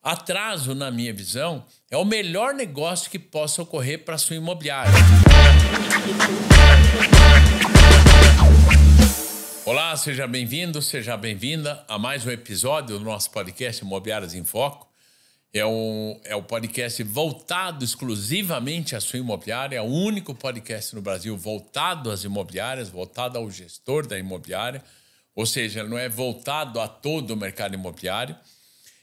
Atraso, na minha visão, é o melhor negócio que possa ocorrer para a sua imobiliária. Olá, seja bem-vindo, seja bem-vinda a mais um episódio do nosso podcast Imobiliárias em Foco. É o podcast voltado exclusivamente à sua imobiliária, é o único podcast no Brasil voltado às imobiliárias, voltado ao gestor da imobiliária, ou seja, não é voltado a todo o mercado imobiliário.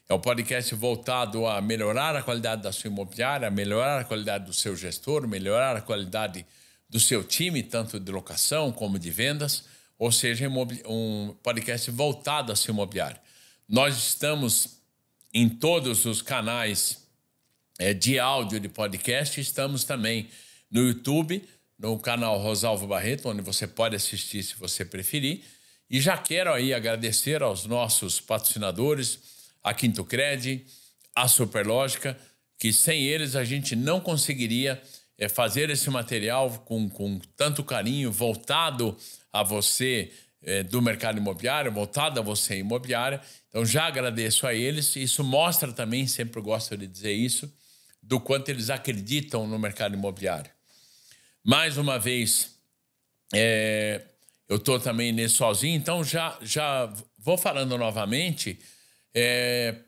É um podcast voltado a melhorar a qualidade da sua imobiliária, melhorar a qualidade do seu gestor, melhorar a qualidade do seu time, tanto de locação como de vendas, ou seja, um podcast voltado à sua imobiliária. Nós estamos em todos os canais de áudio de podcast, estamos também no YouTube, no canal Rosalvo Barreto, onde você pode assistir se você preferir. E já quero aí agradecer aos nossos patrocinadores, a Quinto Cred, a Superlógica, que sem eles a gente não conseguiria fazer esse material com tanto carinho, voltado a você do mercado imobiliário, voltado a você imobiliária. Então já agradeço a eles. Isso mostra também, sempre gosto de dizer isso, do quanto eles acreditam no mercado imobiliário. Mais uma vez, eu estou também nesse sozinho, então já vou falando novamente.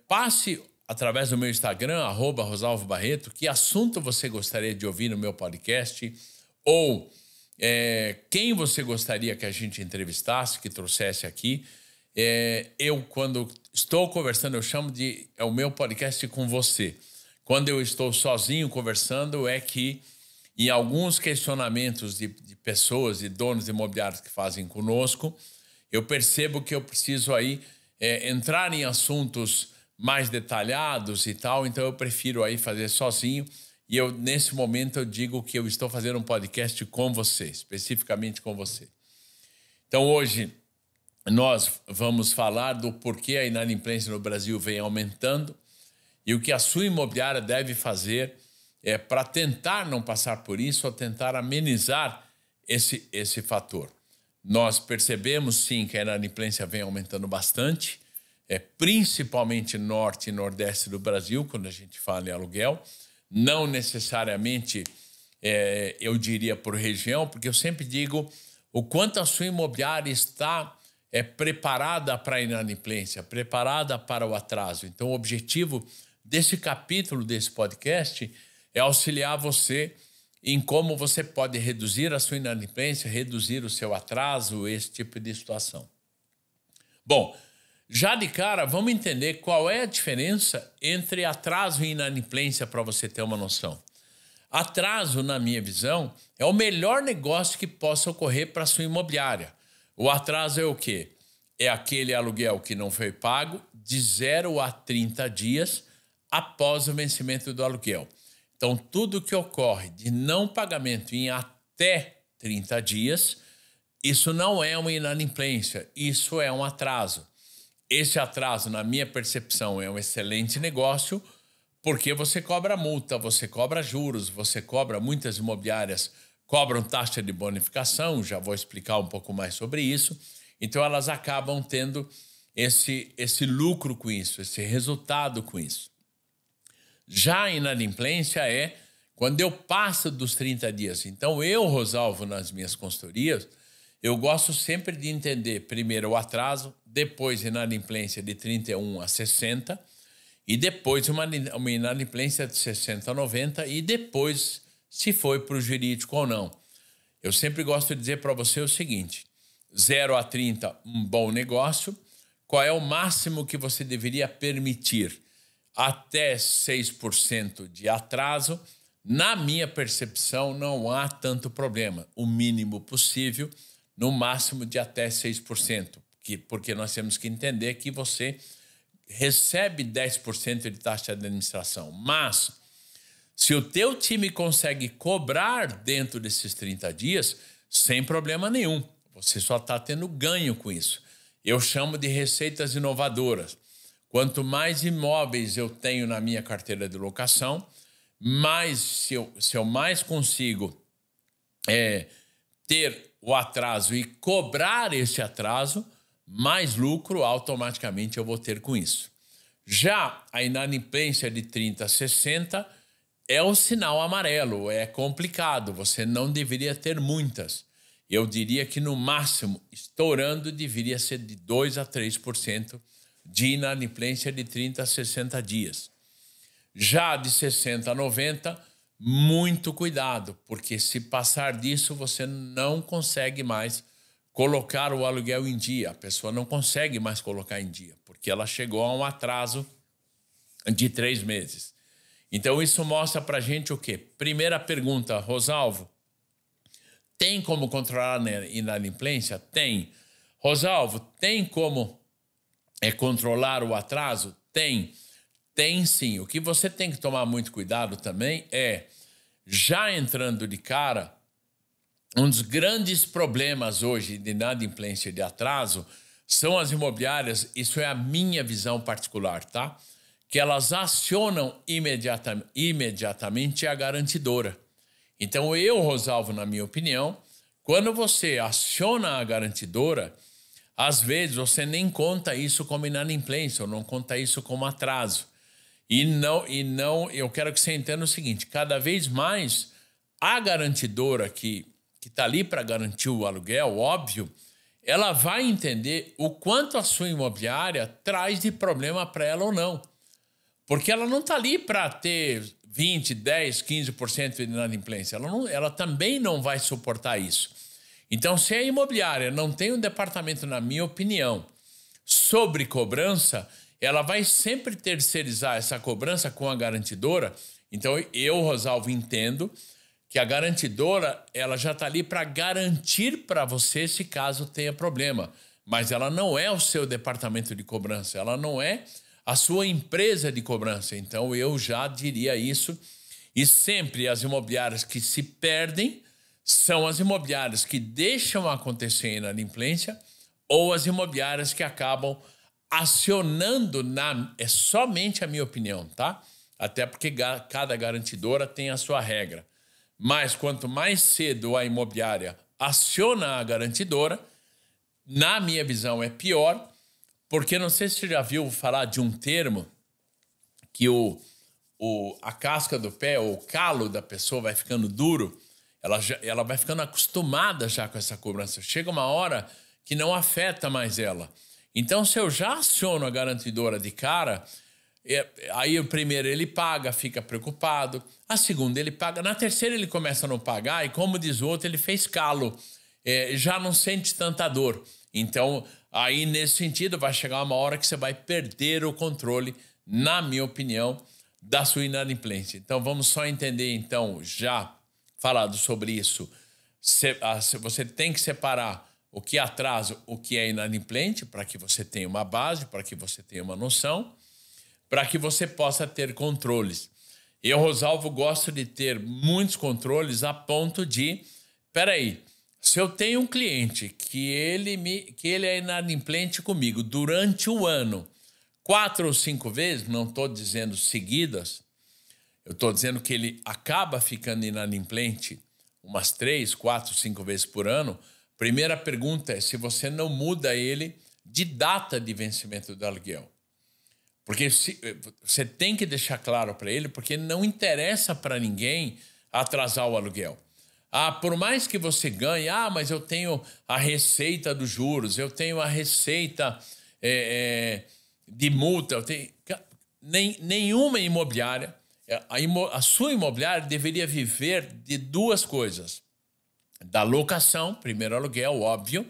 Passe através do meu Instagram, @RosalvoBarreto, que assunto você gostaria de ouvir no meu podcast, ou quem você gostaria que a gente entrevistasse, que trouxesse aqui. Eu, quando estou conversando, eu chamo de o meu podcast com você. Quando eu estou sozinho conversando, é que em alguns questionamentos de pessoas e donos imobiliários que fazem conosco, eu percebo que eu preciso aí entrar em assuntos mais detalhados e tal, então eu prefiro aí fazer sozinho. E eu, nesse momento, eu digo que eu estou fazendo um podcast com você, especificamente com você. Então, hoje, nós vamos falar do porquê a inadimplência no Brasil vem aumentando e o que a sua imobiliária deve fazer para tentar não passar por isso ou tentar amenizar esse fator. Nós percebemos, sim, que a inadimplência vem aumentando bastante, principalmente norte e nordeste do Brasil, quando a gente fala em aluguel. Não necessariamente, eu diria, por região, porque eu sempre digo o quanto a sua imobiliária está preparada para a inadimplência, preparada para o atraso. Então, o objetivo desse capítulo, desse podcast, é auxiliar você em como você pode reduzir a sua inadimplência, reduzir o seu atraso, esse tipo de situação. Bom, já de cara, vamos entender qual é a diferença entre atraso e inadimplência para você ter uma noção. Atraso, na minha visão, é o melhor negócio que possa ocorrer para a sua imobiliária. O atraso é o quê? É aquele aluguel que não foi pago de 0 a 30 dias após o vencimento do aluguel. Então, tudo que ocorre de não pagamento em até 30 dias, isso não é uma inadimplência, isso é um atraso. Esse atraso, na minha percepção, é um excelente negócio, porque você cobra multa, você cobra juros, você cobra, muitas imobiliárias cobram taxa de bonificação, já vou explicar um pouco mais sobre isso. Então, elas acabam tendo esse lucro com isso, esse resultado com isso. Já a inadimplência é quando eu passo dos 30 dias. Então, eu, Rosalvo, nas minhas consultorias, eu gosto sempre de entender primeiro o atraso, depois inadimplência de 31 a 60, e depois uma inadimplência de 60 a 90, e depois se foi para o jurídico ou não. Eu sempre gosto de dizer para você o seguinte: 0 a 30, um bom negócio. Qual é o máximo que você deveria permitir? Até 6% de atraso. Na minha percepção, não há tanto problema. O mínimo possível, no máximo de até 6%. Porque nós temos que entender que você recebe 10% de taxa de administração. Mas, se o teu time consegue cobrar dentro desses 30 dias, sem problema nenhum. Você só está tendo ganho com isso. Eu chamo de receitas inovadoras. Quanto mais imóveis eu tenho na minha carteira de locação, mais se eu mais consigo ter o atraso e cobrar esse atraso, mais lucro automaticamente eu vou ter com isso. Já a inadimplência de 30 a 60 é o sinal amarelo, é complicado, você não deveria ter muitas. Eu diria que no máximo, estourando, deveria ser de 2 a 3% de inadimplência de 30 a 60 dias. Já de 60 a 90, muito cuidado, porque se passar disso, você não consegue mais colocar o aluguel em dia. A pessoa não consegue mais colocar em dia, porque ela chegou a um atraso de 3 meses. Então, isso mostra para a gente o quê? Primeira pergunta, Rosalvo, tem como controlar a inadimplência? Tem. Rosalvo, tem como controlar o atraso? Tem. Tem sim. O que você tem que tomar muito cuidado também é, já entrando de cara, um dos grandes problemas hoje de inadimplência e de atraso são as imobiliárias, isso é a minha visão particular, tá? Que elas acionam imediatamente a garantidora. Então, Rosalvo, na minha opinião, quando você aciona a garantidora, às vezes você nem conta isso como inadimplência, ou não conta isso como atraso. E não, eu quero que você entenda o seguinte, cada vez mais a garantidora que está ali para garantir o aluguel, óbvio, ela vai entender o quanto a sua imobiliária traz de problema para ela ou não. Porque ela não está ali para ter 20, 10, 15% de inadimplência. Ela também não vai suportar isso. Então, se a imobiliária não tem um departamento, na minha opinião, sobre cobrança, ela vai sempre terceirizar essa cobrança com a garantidora. Então, Rosalvo, entendo que a garantidora ela já está ali para garantir para você se caso tenha problema. Mas ela não é o seu departamento de cobrança, ela não é a sua empresa de cobrança. Então, eu já diria isso. E sempre as imobiliárias que se perdem são as imobiliárias que deixam acontecer a inadimplência ou as imobiliárias que acabam acionando, é somente a minha opinião, tá? Até porque cada garantidora tem a sua regra. Mas quanto mais cedo a imobiliária aciona a garantidora, na minha visão é pior, porque não sei se você já viu falar de um termo que a casca do pé, ou o calo da pessoa vai ficando duro, ela vai ficando acostumada já com essa cobrança. Chega uma hora que não afeta mais ela. Então, se eu já aciono a garantidora de cara, aí o primeiro ele paga, fica preocupado. A segunda ele paga. Na terceira ele começa a não pagar e, como diz o outro, ele fez calo. Já não sente tanta dor. Então, aí nesse sentido vai chegar uma hora que você vai perder o controle, na minha opinião, da sua inadimplência. Então, vamos só entender, então, já falado sobre isso. Você tem que separar o que é atraso, o que é inadimplente, para que você tenha uma base, para que você tenha uma noção, para que você possa ter controles. Eu, Rosalvo, gosto de ter muitos controles a ponto de... Peraí, se eu tenho um cliente que ele é inadimplente comigo durante o ano, 4 ou 5 vezes, não estou dizendo seguidas, eu estou dizendo que ele acaba ficando inadimplente umas 3, 4, 5 vezes por ano. Primeira pergunta é se você não muda ele de data de vencimento do aluguel. Porque você tem que deixar claro para ele, porque não interessa para ninguém atrasar o aluguel. Por mais que você ganhe, mas eu tenho a receita dos juros, eu tenho a receita de multa, nenhuma imobiliária, a sua imobiliária deveria viver de 2 coisas. Da locação, primeiro aluguel, óbvio,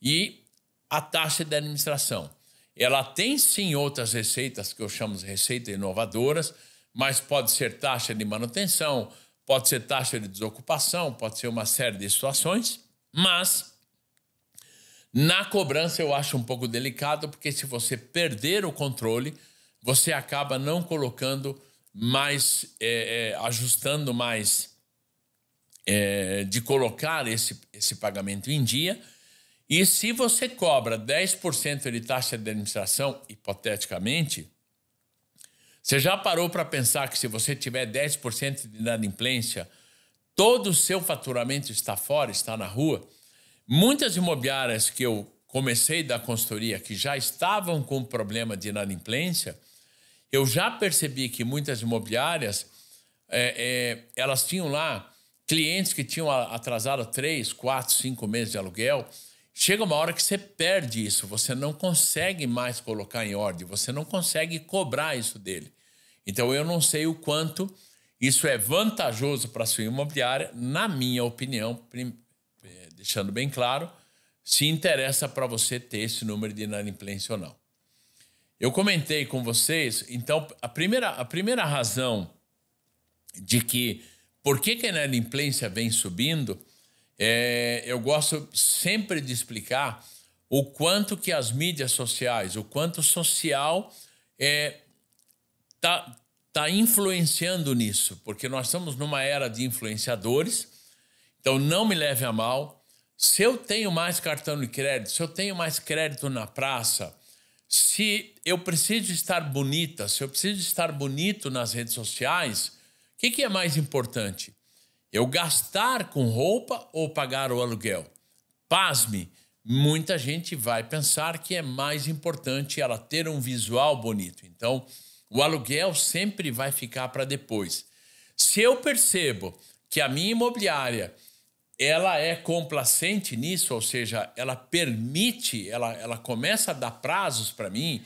e a taxa de administração. Ela tem sim outras receitas que eu chamo de receitas inovadoras, mas pode ser taxa de manutenção, pode ser taxa de desocupação, pode ser uma série de situações, mas na cobrança eu acho um pouco delicado, porque se você perder o controle, você acaba não colocando mais, ajustando mais, de colocar esse pagamento em dia. E se você cobra 10% de taxa de administração, hipoteticamente, você já parou para pensar que se você tiver 10% de inadimplência, todo o seu faturamento está fora, está na rua? Muitas imobiliárias que eu comecei da consultoria, que já estavam com problema de inadimplência, eu já percebi que muitas imobiliárias, elas tinham lá clientes que tinham atrasado 3, 4, 5 meses de aluguel. Chega uma hora que você perde isso, você não consegue mais colocar em ordem, você não consegue cobrar isso dele. Então, eu não sei o quanto isso é vantajoso para a sua imobiliária, na minha opinião, deixando bem claro, se interessa para você ter esse número de inadimplência ou não. Eu comentei com vocês, então, a primeira razão de que por que a inadimplência vem subindo, eu gosto sempre de explicar o quanto que as mídias sociais, o quanto o social tá influenciando nisso, porque nós estamos numa era de influenciadores, então não me leve a mal. Se eu tenho mais cartão de crédito, se eu tenho mais crédito na praça, se eu preciso estar bonita, se eu preciso estar bonito nas redes sociais, o que é mais importante? Eu gastar com roupa ou pagar o aluguel? Pasme, muita gente vai pensar que é mais importante ela ter um visual bonito. Então, o aluguel sempre vai ficar para depois. Se eu percebo que a minha imobiliária ela é complacente nisso, ou seja, ela permite, ela começa a dar prazos para mim,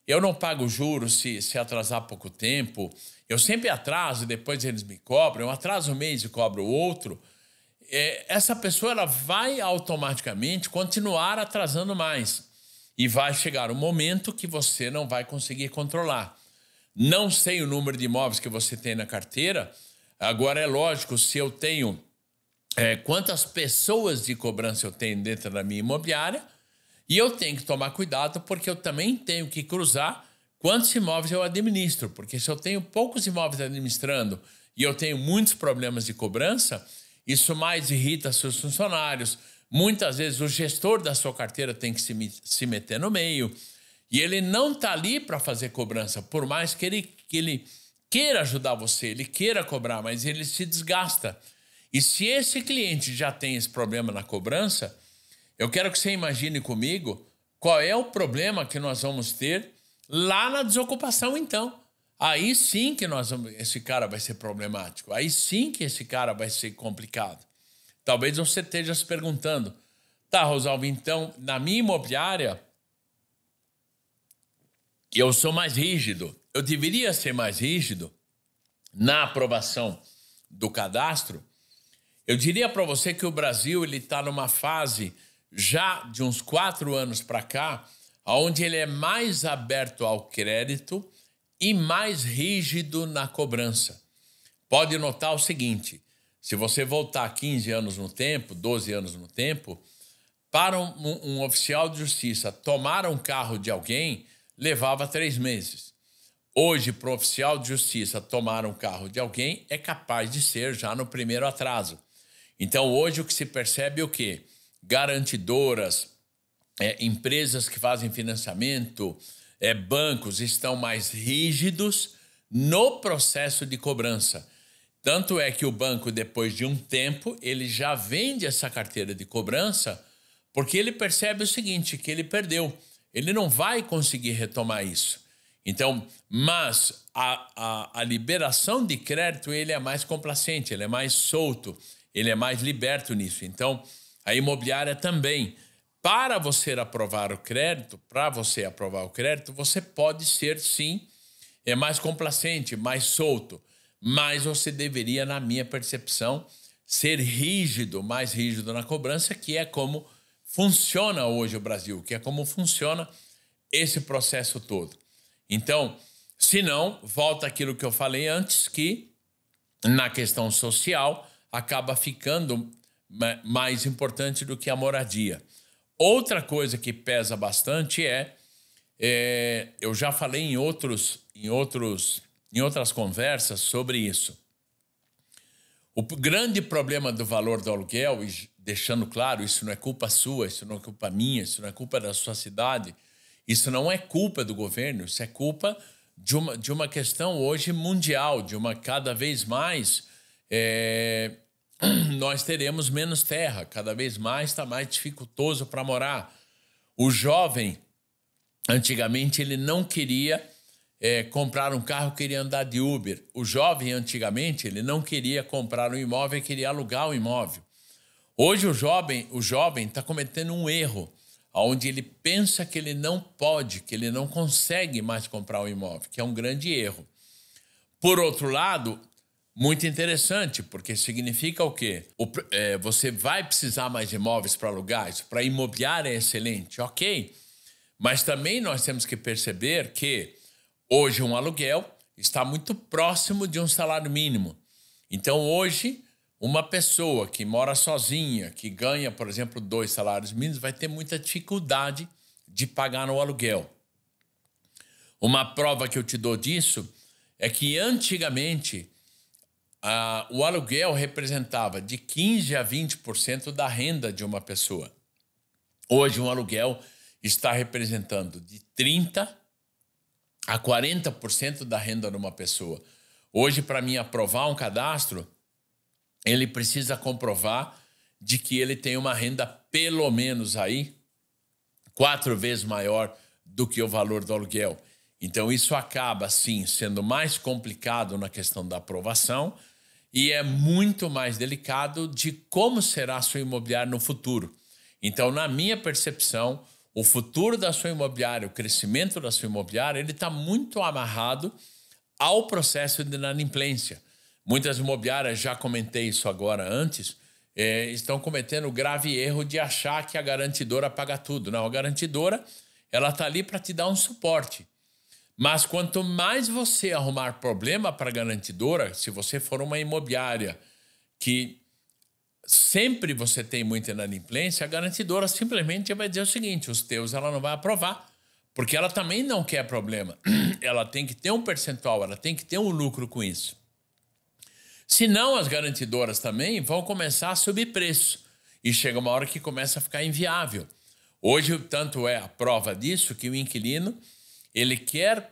eu não pago juros se atrasar pouco tempo, eu sempre atraso e depois eles me cobram, eu atraso um mês e cobro outro, essa pessoa ela vai automaticamente continuar atrasando mais e vai chegar um momento que você não vai conseguir controlar. Não sei o número de imóveis que você tem na carteira, agora é lógico, se eu tenho quantas pessoas de cobrança eu tenho dentro da minha imobiliária, e eu tenho que tomar cuidado porque eu também tenho que cruzar quantos imóveis eu administro, porque se eu tenho poucos imóveis administrando e eu tenho muitos problemas de cobrança, isso mais irrita seus funcionários. Muitas vezes o gestor da sua carteira tem que se meter no meio e ele não está ali para fazer cobrança, por mais que ele queira ajudar você, ele queira cobrar, mas ele se desgasta. E se esse cliente já tem esse problema na cobrança, eu quero que você imagine comigo qual é o problema que nós vamos ter lá na desocupação, então. Aí sim que esse cara vai ser problemático. Aí sim que esse cara vai ser complicado. Talvez você esteja se perguntando, tá, Rosalvo, então, na minha imobiliária, eu sou mais rígido. Eu deveria ser mais rígido na aprovação do cadastro. Eu diria para você que o Brasil está numa fase já de uns 4 anos para cá, onde ele é mais aberto ao crédito e mais rígido na cobrança. Pode notar o seguinte, se você voltar 15 anos no tempo, 12 anos no tempo, para um oficial de justiça tomar um carro de alguém, levava 3 meses. Hoje, para o oficial de justiça tomar um carro de alguém, é capaz de ser já no primeiro atraso. Então, hoje o que se percebe é o quê? Garantidoras, empresas que fazem financiamento, bancos estão mais rígidos no processo de cobrança. Tanto é que o banco, depois de um tempo, ele já vende essa carteira de cobrança porque ele percebe o seguinte, que ele perdeu. Ele não vai conseguir retomar isso. Então, mas a liberação de crédito, ele é mais complacente, ele é mais solto, ele é mais liberto nisso. Então, a imobiliária também, para você aprovar o crédito, você pode ser, sim, mais complacente, mais solto, mas você deveria, na minha percepção, ser rígido, mais rígido na cobrança, que é como funciona hoje o Brasil, que é como funciona esse processo todo. Então, se não, volta aquilo que eu falei antes, que na questão social acaba ficando mais importante do que a moradia. Outra coisa que pesa bastante eu já falei em outras conversas sobre isso. O grande problema do valor do aluguel, e deixando claro, isso não é culpa sua, isso não é culpa minha, isso não é culpa da sua cidade, isso não é culpa do governo, isso é culpa de uma questão hoje mundial, cada vez mais nós teremos menos terra, cada vez mais está mais dificultoso para morar. O jovem, antigamente, ele não queria comprar um carro, queria andar de Uber. O jovem, antigamente, ele não queria comprar um imóvel, ele queria alugar o imóvel. Hoje o jovem está cometendo um erro, onde ele pensa que ele não pode, que ele não consegue mais comprar um imóvel, que é um grande erro. Por outro lado, muito interessante, porque significa o quê? Você vai precisar mais de imóveis para alugar, isso para imobiliária é excelente, ok. Mas também nós temos que perceber que hoje um aluguel está muito próximo de um salário mínimo. Então hoje uma pessoa que mora sozinha, que ganha, por exemplo, 2 salários mínimos, vai ter muita dificuldade de pagar no aluguel. Uma prova que eu te dou disso é que antigamente o aluguel representava de 15% a 20% da renda de uma pessoa. Hoje um aluguel está representando de 30% a 40% da renda de uma pessoa. Hoje, para mim aprovar um cadastro, ele precisa comprovar de que ele tem uma renda pelo menos aí 4 vezes maior do que o valor do aluguel. Então isso acaba, sim, sendo mais complicado na questão da aprovação e é muito mais delicado de como será a sua imobiliária no futuro. Então, na minha percepção, o futuro da sua imobiliária, o crescimento da sua imobiliária, ele está muito amarrado ao processo de inadimplência. Muitas imobiliárias, já comentei isso agora antes, estão cometendo o grave erro de achar que a garantidora paga tudo. Não, a garantidora ela está ali para te dar um suporte. Mas quanto mais você arrumar problema para a garantidora, se você for uma imobiliária que sempre você tem muita inadimplência, a garantidora simplesmente vai dizer o seguinte, os teus ela não vai aprovar, porque ela também não quer problema. Ela tem que ter um percentual, ela tem que ter um lucro com isso. Senão, as garantidoras também vão começar a subir preço. E chega uma hora que começa a ficar inviável. Hoje, tanto é a prova disso que o inquilino, ele quer,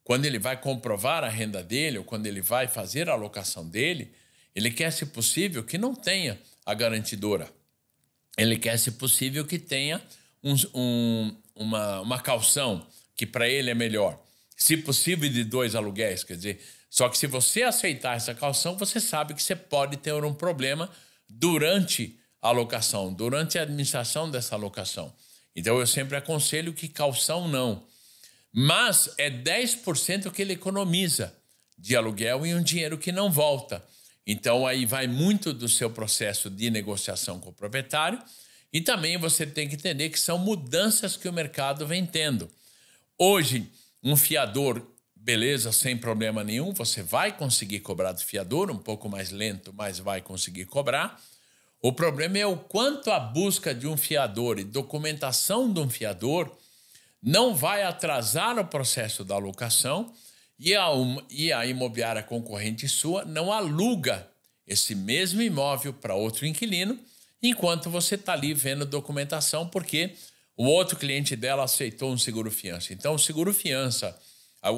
quando ele vai comprovar a renda dele, ou quando ele vai fazer a alocação dele, ele quer, se possível, que não tenha a garantidora. Ele quer, se possível, que tenha uma caução, que para ele é melhor. Se possível, de 2 aluguéis, quer dizer... Só que se você aceitar essa caução, você sabe que você pode ter um problema durante a alocação, durante a administração dessa alocação. Então, eu sempre aconselho que caução não. Mas é 10% que ele economiza de aluguel e um dinheiro que não volta. Então, aí vai muito do seu processo de negociação com o proprietário e também você tem que entender que são mudanças que o mercado vem tendo. Hoje, um fiador... beleza, sem problema nenhum, você vai conseguir cobrar do fiador, um pouco mais lento, mas vai conseguir cobrar. O problema é o quanto a busca de um fiador e documentação de um fiador não vai atrasar o processo da alocação e a imobiliária concorrente sua não aluga esse mesmo imóvel para outro inquilino enquanto você está ali vendo documentação porque o outro cliente dela aceitou um seguro-fiança. Então, o seguro-fiança...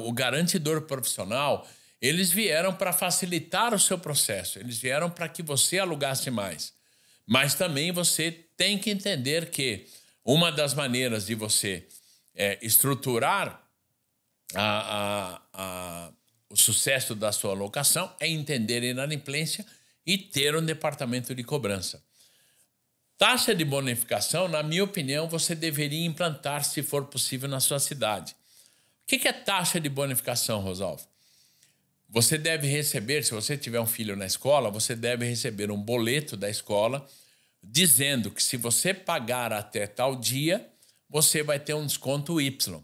o garantidor profissional, eles vieram para facilitar o seu processo, eles vieram para que você alugasse mais. Mas também você tem que entender que uma das maneiras de você estruturar o sucesso da sua alocação é entender a inadimplência e ter um departamento de cobrança. Taxa de bonificação, na minha opinião, você deveria implantar, se for possível, na sua cidade. O que é taxa de bonificação, Rosalvo? Você deve receber, se você tiver um filho na escola, você deve receber um boleto da escola dizendo que se você pagar até tal dia, você vai ter um desconto Y.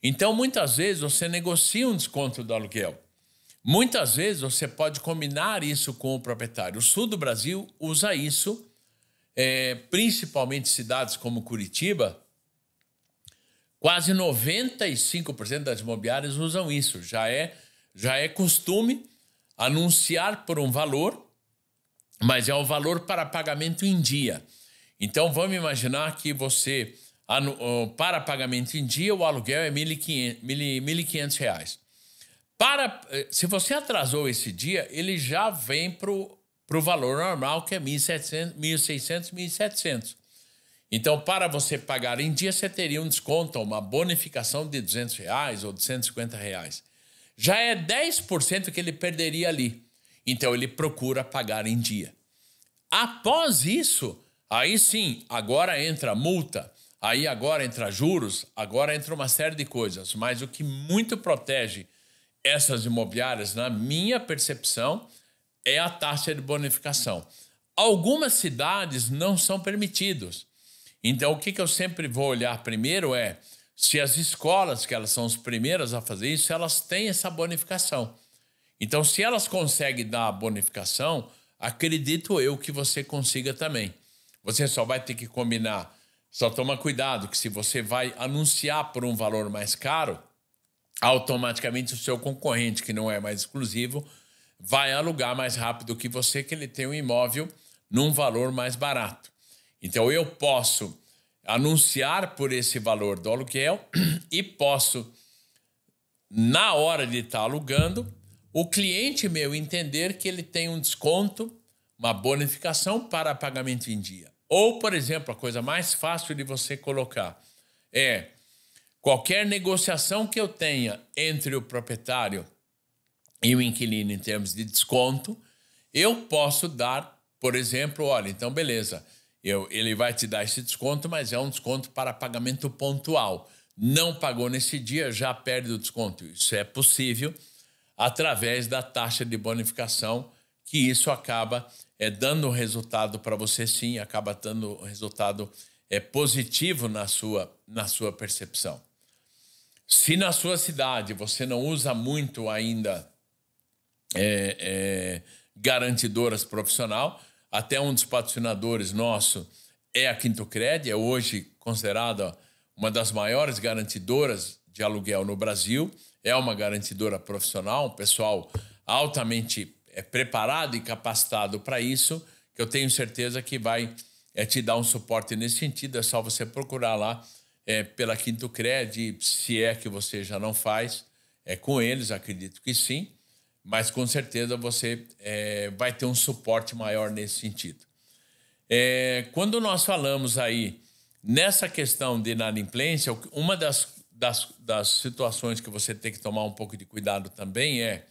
Então, muitas vezes, você negocia um desconto do aluguel. Muitas vezes, você pode combinar isso com o proprietário. O sul do Brasil usa isso, principalmente cidades como Curitiba. Quase 95% das imobiliárias usam isso. Já é costume anunciar por um valor, mas é um valor para pagamento em dia. Então, vamos imaginar que você, para pagamento em dia, o aluguel é R$ 1.500. Se você atrasou esse dia, ele já vem para o valor normal, que é R$ 1.600, R$ 1.700. Então, para você pagar em dia, você teria um desconto, uma bonificação de R$200 ou de R$150. Já é 10% que ele perderia ali. Então, ele procura pagar em dia. Após isso, aí sim, agora entra multa, aí agora entra juros, agora entra uma série de coisas. Mas o que muito protege essas imobiliárias, na minha percepção, é a taxa de bonificação. Algumas cidades não são permitidos. Então, o que eu sempre vou olhar primeiro é se as escolas, que elas são as primeiras a fazer isso, elas têm essa bonificação. Então, se elas conseguem dar a bonificação, acredito eu que você consiga também. Você só vai ter que combinar. Só toma cuidado que se você vai anunciar por um valor mais caro, automaticamente o seu concorrente, que não é mais exclusivo, vai alugar mais rápido que você, que ele tem um imóvel num valor mais barato. Então, eu posso anunciar por esse valor do aluguel e posso, na hora de estar alugando, o cliente meu entender que ele tem um desconto, uma bonificação para pagamento em dia. Ou, por exemplo, a coisa mais fácil de você colocar é qualquer negociação que eu tenha entre o proprietário e o inquilino em termos de desconto, eu posso dar, por exemplo, olha, então beleza, ele vai te dar esse desconto, mas é um desconto para pagamento pontual. Não pagou nesse dia, já perde o desconto. Isso é possível através da taxa de bonificação, que isso acaba dando resultado para você sim, acaba dando resultado positivo na sua percepção. Se na sua cidade você não usa muito ainda garantidoras profissional, até um dos patrocinadores nosso é a Quintocred, é hoje considerada uma das maiores garantidoras de aluguel no Brasil, é uma garantidora profissional, um pessoal altamente preparado e capacitado para isso, que eu tenho certeza que vai te dar um suporte nesse sentido. É só você procurar lá pela Quintocred, se é que você já não faz, com eles, acredito que sim, mas com certeza você vai ter um suporte maior nesse sentido. Quando nós falamos aí nessa questão de inadimplência, uma das situações que você tem que tomar um pouco de cuidado também é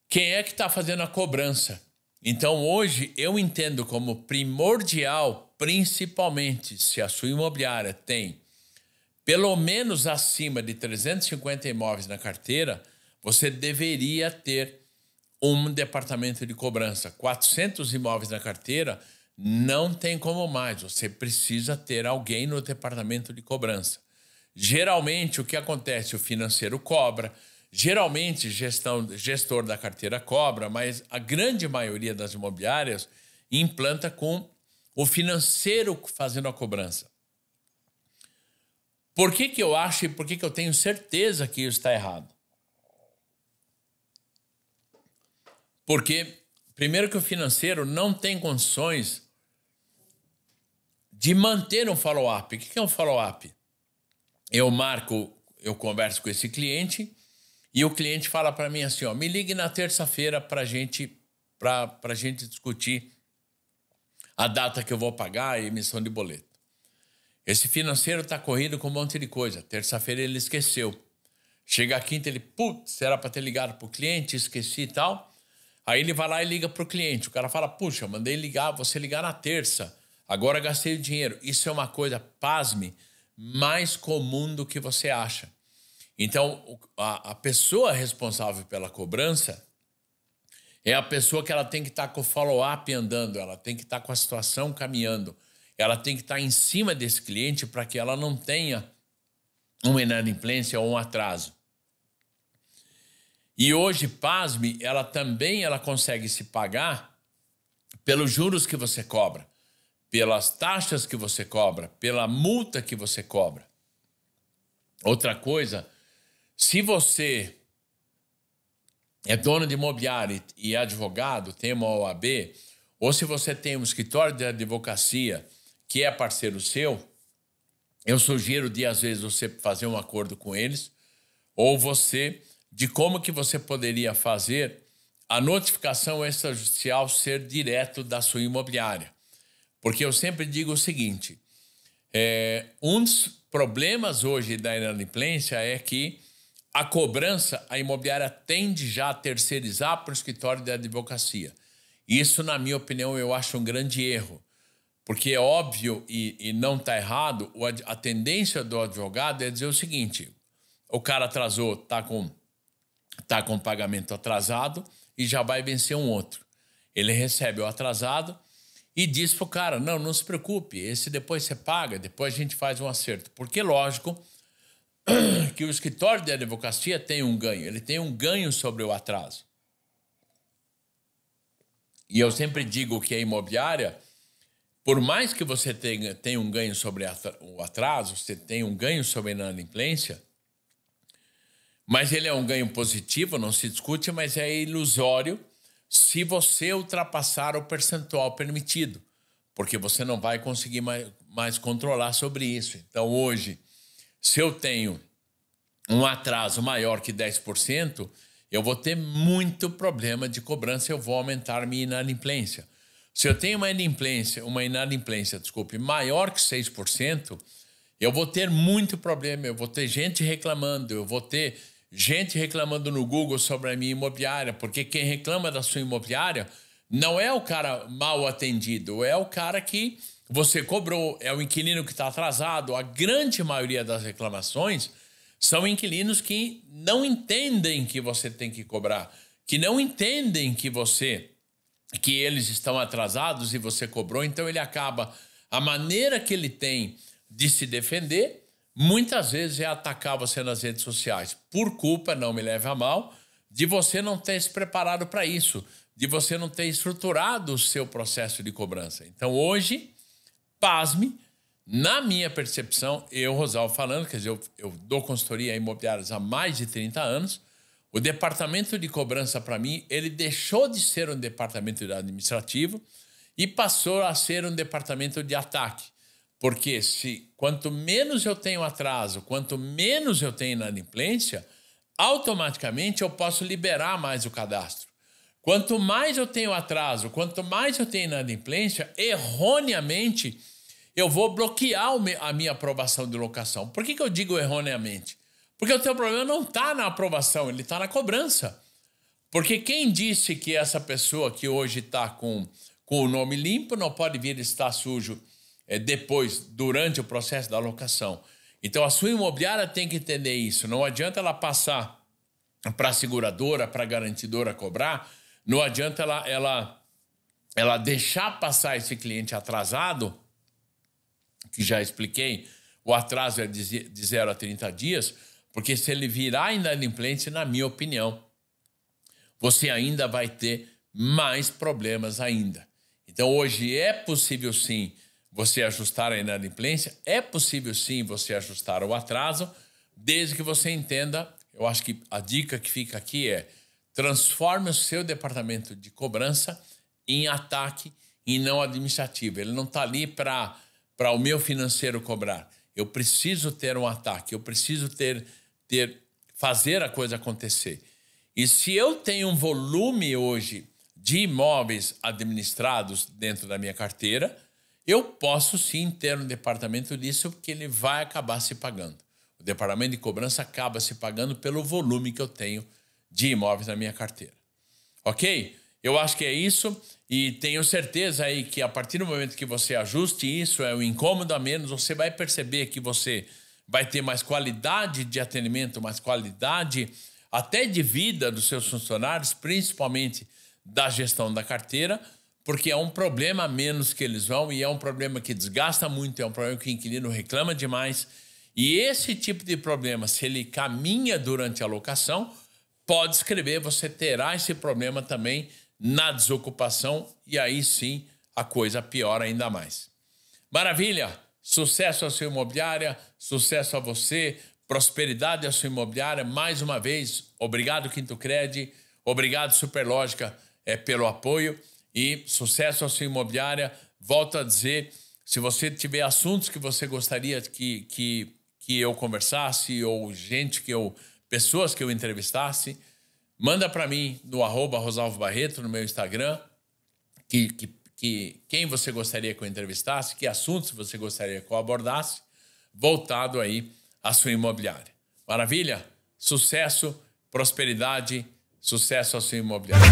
quem é que está fazendo a cobrança. Então, hoje, eu entendo como primordial, principalmente se a sua imobiliária tem pelo menos acima de 350 imóveis na carteira, você deveria ter um departamento de cobrança. 400 imóveis na carteira, não tem como mais. Você precisa ter alguém no departamento de cobrança. Geralmente, o que acontece? O financeiro cobra. Geralmente, gestor da carteira cobra, mas a grande maioria das imobiliárias implanta com o financeiro fazendo a cobrança. Por que eu acho e por que eu tenho certeza que isso está errado? Porque, primeiro, que o financeiro não tem condições de manter um follow-up. O que é um follow-up? Eu converso com esse cliente e o cliente fala para mim assim, me ligue na terça-feira para gente discutir a data que eu vou pagar, a emissão de boleto. Esse financeiro está corrido com um monte de coisa. Terça-feira ele esqueceu. Chega a quinta, ele, era para ter ligado para o cliente, esqueci e tal. Aí ele vai lá e liga para o cliente. O cara fala, puxa, mandei você ligar na terça. Agora gastei o dinheiro. Isso é uma coisa, pasme, mais comum do que você acha. Então, a pessoa responsável pela cobrança é a pessoa que ela tem que estar com o follow-up andando, ela tem que estar com a situação caminhando, ela tem que estar em cima desse cliente para que ela não tenha uma inadimplência ou um atraso. E hoje, pasme, ela consegue se pagar pelos juros que você cobra, pelas taxas que você cobra, pela multa que você cobra. Outra coisa, se você é dono de imobiliário e advogado, tem uma OAB, ou se você tem um escritório de advocacia que é parceiro seu, eu sugiro de, às vezes, você fazer um acordo com eles, ou de como que você poderia fazer a notificação extrajudicial ser direto da sua imobiliária. Porque eu sempre digo o seguinte, um dos problemas hoje da inadimplência é que a cobrança, a imobiliária tende já a terceirizar para o escritório de advocacia. Isso, na minha opinião, eu acho um grande erro. Porque é óbvio e não está errado, a tendência do advogado é dizer o seguinte, o cara atrasou, está com pagamento atrasado e já vai vencer um outro. Ele recebe o atrasado e diz para o cara, não se preocupe, esse depois você paga, depois a gente faz um acerto. Porque, lógico, que o escritório de advocacia tem um ganho, ele tem um ganho sobre o atraso. E eu sempre digo que a imobiliária, por mais que você tenha um ganho sobre o atraso, você tem um ganho sobre a inadimplência, mas ele é um ganho positivo, não se discute, mas é ilusório se você ultrapassar o percentual permitido, porque você não vai conseguir mais controlar sobre isso. Então, hoje, se eu tenho um atraso maior que 10%, eu vou ter muito problema de cobrança, eu vou aumentar minha inadimplência. Se eu tenho uma inadimplência, maior que 6%, eu vou ter muito problema, eu vou ter gente reclamando, eu vou ter gente reclamando no Google sobre a minha imobiliária, porque quem reclama da sua imobiliária não é o cara mal atendido, é o cara que você cobrou, é o inquilino que está atrasado. A grande maioria das reclamações são inquilinos que não entendem que você tem que cobrar, que não entendem que eles estão atrasados e você cobrou, então ele acaba, a maneira que ele tem de se defender, muitas vezes é atacar você nas redes sociais, por culpa, não me leve a mal, de você não ter se preparado para isso, de você não ter estruturado o seu processo de cobrança. Então hoje, pasme, na minha percepção, eu, Rosalvo, falando, quer dizer, eu dou consultoria a imobiliárias há mais de 30 anos, o departamento de cobrança, para mim, ele deixou de ser um departamento administrativo e passou a ser um departamento de ataque. Porque quanto menos eu tenho atraso, quanto menos eu tenho inadimplência, automaticamente eu posso liberar mais o cadastro. Quanto mais eu tenho atraso, quanto mais eu tenho inadimplência, erroneamente eu vou bloquear a minha aprovação de locação. Por que eu digo erroneamente? Porque o teu problema não está na aprovação, ele está na cobrança. Porque quem disse que essa pessoa que hoje está com o nome limpo não pode vir estar sujo depois, durante o processo da locação? Então a sua imobiliária tem que entender isso. Não adianta ela passar para a seguradora, para a garantidora cobrar, não adianta ela deixar passar esse cliente atrasado, que já expliquei, o atraso é de 0 a 30 dias, porque se ele virar inadimplência, na minha opinião, você ainda vai ter mais problemas ainda. Então, hoje é possível sim você ajustar a inadimplência, é possível sim você ajustar o atraso, desde que você entenda, eu acho que a dica que fica aqui é transforme o seu departamento de cobrança em ataque e não administrativo. Ele não está ali para o meu financeiro cobrar. Eu preciso ter um ataque, eu preciso fazer a coisa acontecer. E se eu tenho um volume hoje de imóveis administrados dentro da minha carteira, eu posso sim ter um departamento disso, porque ele vai acabar se pagando. O departamento de cobrança acaba se pagando pelo volume que eu tenho de imóveis na minha carteira. Ok? Eu acho que é isso e tenho certeza aí que a partir do momento que você ajuste isso, é um incômodo a menos, você vai perceber que você vai ter mais qualidade de atendimento, mais qualidade até de vida dos seus funcionários, principalmente da gestão da carteira, porque é um problema a menos que eles vão e é um problema que desgasta muito, é um problema que o inquilino reclama demais. E esse tipo de problema, se ele caminha durante a locação, pode escrever, você terá esse problema também na desocupação e aí sim a coisa piora ainda mais. Maravilha! Sucesso à sua imobiliária, sucesso a você, prosperidade à sua imobiliária. Mais uma vez, obrigado Quinto Cred, obrigado Superlógica pelo apoio e sucesso à sua imobiliária. Volto a dizer, se você tiver assuntos que você gostaria que eu conversasse ou pessoas que eu entrevistasse, manda para mim no @Rosalvo Barreto, no meu Instagram, que quem você gostaria que eu entrevistasse, que assuntos você gostaria que eu abordasse, voltado aí à sua imobiliária. Maravilha? Sucesso, prosperidade, sucesso à sua imobiliária.